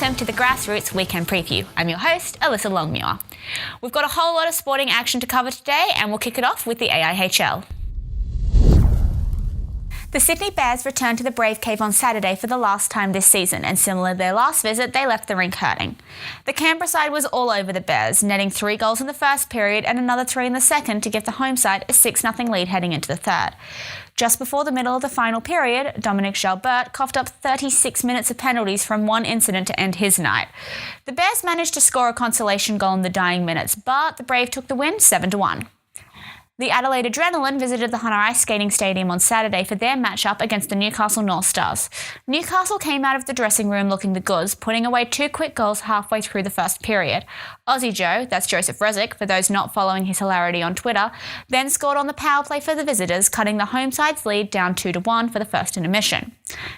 welcome to the Grassroots Weekend Preview. I'm your host, Alyssa Longmuir. We've got a whole lot of sporting action to cover today, and we'll kick it off with the AIHL. The Sydney Bears returned to the Brave Cave on Saturday for the last time this season, and similar to their last visit, they left the rink hurting. The Canberra side was all over the Bears, netting 3 goals in the first period and another 3 in the second to give the home side a 6-0 lead heading into the third. Just before the middle of the final period, Dominic Jalbert coughed up 36 minutes of penalties from one incident to end his night. The Bears managed to score a consolation goal in the dying minutes, but the Brave took the win 7-1. The Adelaide Adrenaline visited the Hunter Ice Skating Stadium on Saturday for their matchup against the Newcastle North Stars. Newcastle came out of the dressing room looking the goods, putting away 2 quick goals halfway through the first period. Aussie Joe, that's Joseph Rezic, for those not following his hilarity on Twitter, then scored on the power play for the visitors, cutting the home side's lead down 2-1 for the first intermission.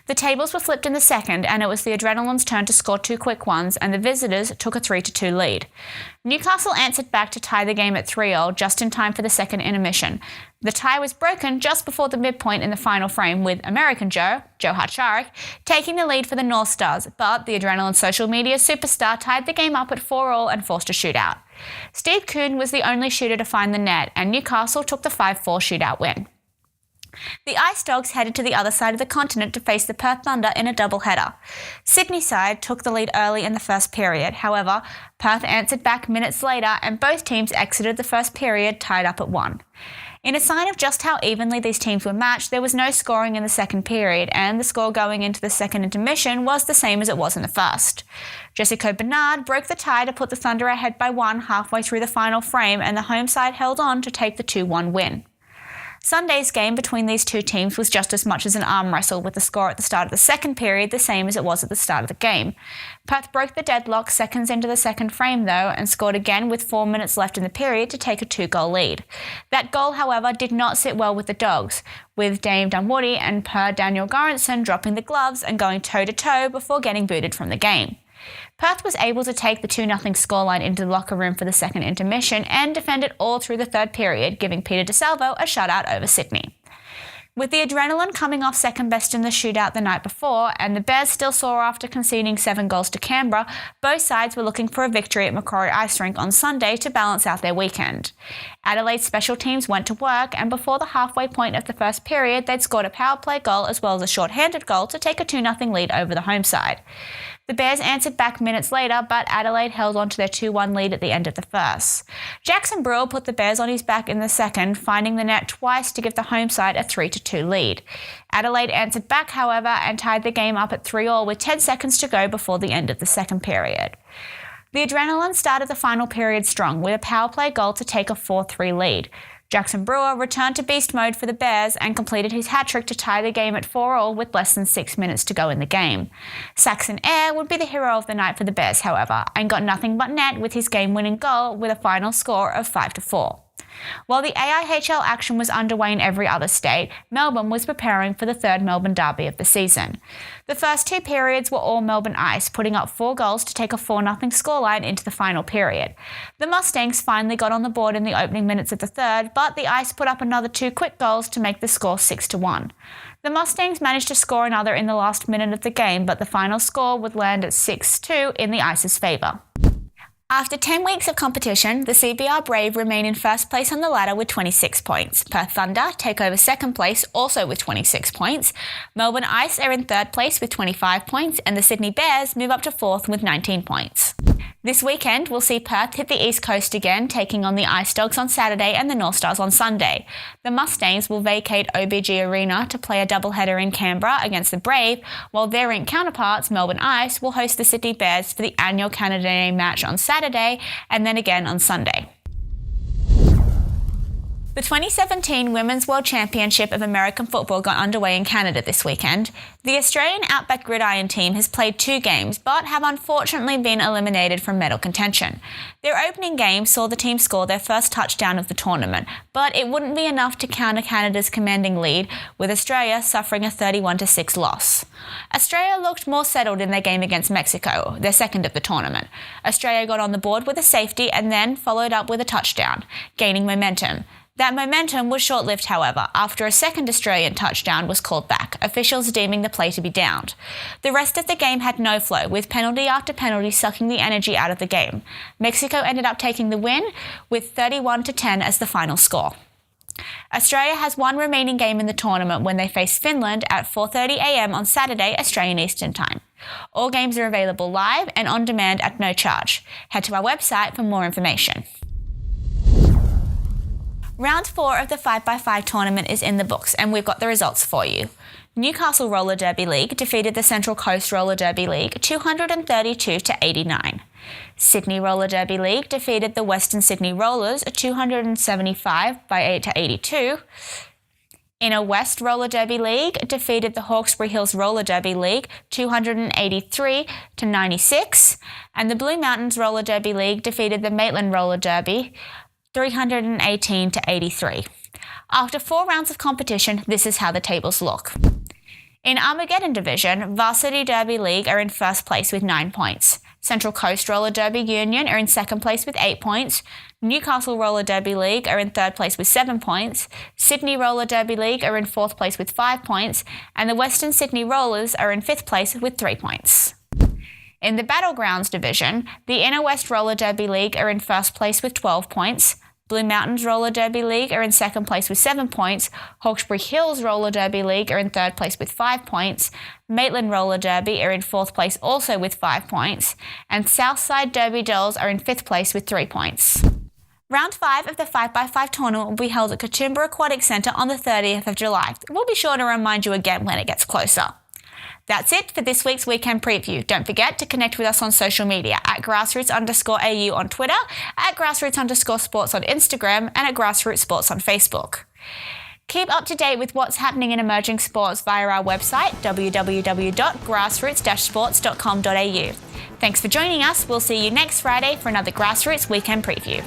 The tables were flipped in the second, and it was the Adrenaline's turn to score 2 quick ones, and the visitors took a 3-2 lead. Newcastle answered back to tie the game at 3-0 just in time for the second intermission. The tie was broken just before the midpoint in the final frame, with American Joe Hart-Sharrick, taking the lead for the North Stars, but the Adrenaline social media superstar tied the game up at 4-4 and forced a shootout. Steve Kuhn was the only shooter to find the net, and Newcastle took the 5-4 shootout win. The Ice Dogs headed to the other side of the continent to face the Perth Thunder in a doubleheader. Sydney side took the lead early in the first period. However, Perth answered back minutes later, and both teams exited the first period tied up at 1. In a sign of just how evenly these teams were matched, there was no scoring in the second period, and the score going into the second intermission was the same as it was in the first. Jessica Bernard broke the tie to put the Thunder ahead by 1 halfway through the final frame, and the home side held on to take the 2-1 win. Sunday's game between these two teams was just as much as an arm wrestle, with the score at the start of the second period the same as it was at the start of the game. Perth broke the deadlock seconds into the second frame though, and scored again with 4 minutes left in the period to take a 2-goal lead. That goal, however, did not sit well with the Dogs, with Dave Dunwoody and Per Daniel Goranson dropping the gloves and going toe-to-toe before getting booted from the game. Perth was able to take the 2-0 scoreline into the locker room for the second intermission and defend it all through the third period, giving Peter DeSalvo a shutout over Sydney. With the Adrenaline coming off second best in the shootout the night before, and the Bears still sore after conceding 7 goals to Canberra, both sides were looking for a victory at Macquarie Ice Rink on Sunday to balance out their weekend. Adelaide's special teams went to work, and before the halfway point of the first period, they'd scored a power play goal as well as a short-handed goal to take a 2-0 lead over the home side. The Bears answered back minutes later, but Adelaide held on to their 2-1 lead at the end of the first. Jackson Brewer put the Bears on his back in the second, finding the net twice to give the home side a 3-2 lead. Adelaide answered back, however, and tied the game up at 3-3 with 10 seconds to go before the end of the second period. The Adrenaline started the final period strong, with a power play goal to take a 4-3 lead. Jackson Brewer returned to beast mode for the Bears and completed his hat-trick to tie the game at 4-4 with less than 6 minutes to go in the game. Saxon Eyre would be the hero of the night for the Bears, however, and got nothing but net with his game-winning goal with a final score of 5-4. While the AIHL action was underway in every other state, Melbourne was preparing for the third Melbourne derby of the season. The first 2 periods were all Melbourne Ice, putting up 4 goals to take a 4-0 scoreline into the final period. The Mustangs finally got on the board in the opening minutes of the third, but the Ice put up another 2 quick goals to make the score 6-1. The Mustangs managed to score another in the last minute of the game, but the final score would land at 6-2 in the Ice's favour. After 10 weeks of competition, the CBR Brave remain in first place on the ladder with 26 points. Perth Thunder take over second place, also with 26 points. Melbourne Ice are in third place with 25 points, and the Sydney Bears move up to fourth with 19 points. This weekend, we'll see Perth hit the East Coast again, taking on the Ice Dogs on Saturday and the North Stars on Sunday. The Mustangs will vacate OBG Arena to play a doubleheader in Canberra against the Brave, while their rink counterparts, Melbourne Ice, will host the Sydney Bears for the annual Canada Day match on Saturday and then again on Sunday. The 2017 Women's World Championship of American Football got underway in Canada this weekend. The Australian Outback Gridiron team has played 2 games, but have unfortunately been eliminated from medal contention. Their opening game saw the team score their first touchdown of the tournament, but it wouldn't be enough to counter Canada's commanding lead, with Australia suffering a 31-6 loss. Australia looked more settled in their game against Mexico, their second of the tournament. Australia got on the board with a safety and then followed up with a touchdown, gaining momentum. That momentum was short-lived, however, after a second Australian touchdown was called back, officials deeming the play to be downed. The rest of the game had no flow, with penalty after penalty sucking the energy out of the game. Mexico ended up taking the win, with 31-10 as the final score. Australia has one remaining game in the tournament when they face Finland at 4:30 a.m. on Saturday, Australian Eastern Time. All games are available live and on demand at no charge. Head to our website for more information. Round 4 of the 5x5 tournament is in the books, and we've got the results for you. Newcastle Roller Derby League defeated the Central Coast Roller Derby League 232-89. Sydney Roller Derby League defeated the Western Sydney Rollers 275-8-82. Inner West Roller Derby League defeated the Hawkesbury Hills Roller Derby League 283-96. And the Blue Mountains Roller Derby League defeated the Maitland Roller Derby 318-83. After 4 rounds of competition, this is how the tables look. In Armageddon Division, Varsity Derby League are in first place with 9 points. Central Coast Roller Derby Union are in second place with 8 points. Newcastle Roller Derby League are in third place with 7 points. Sydney Roller Derby League are in fourth place with 5 points. And the Western Sydney Rollers are in fifth place with 3 points. In the Battlegrounds Division, the Inner West Roller Derby League are in first place with 12 points. Blue Mountains Roller Derby League are in second place with 7 points. Hawkesbury Hills Roller Derby League are in third place with 5 points. Maitland Roller Derby are in fourth place also with 5 points. And Southside Derby Dolls are in fifth place with 3 points. Round 5 of the 5x5 tournament will be held at Katoomba Aquatic Centre on the 30th of July. We'll be sure to remind you again when it gets closer. That's it for this week's Weekend Preview. Don't forget to connect with us on social media at grassroots_AU on Twitter, at grassroots_sports on Instagram, and at Grassroots Sports on Facebook. Keep up to date with what's happening in emerging sports via our website, www.grassroots-sports.com.au. Thanks for joining us. We'll see you next Friday for another Grassroots Weekend Preview.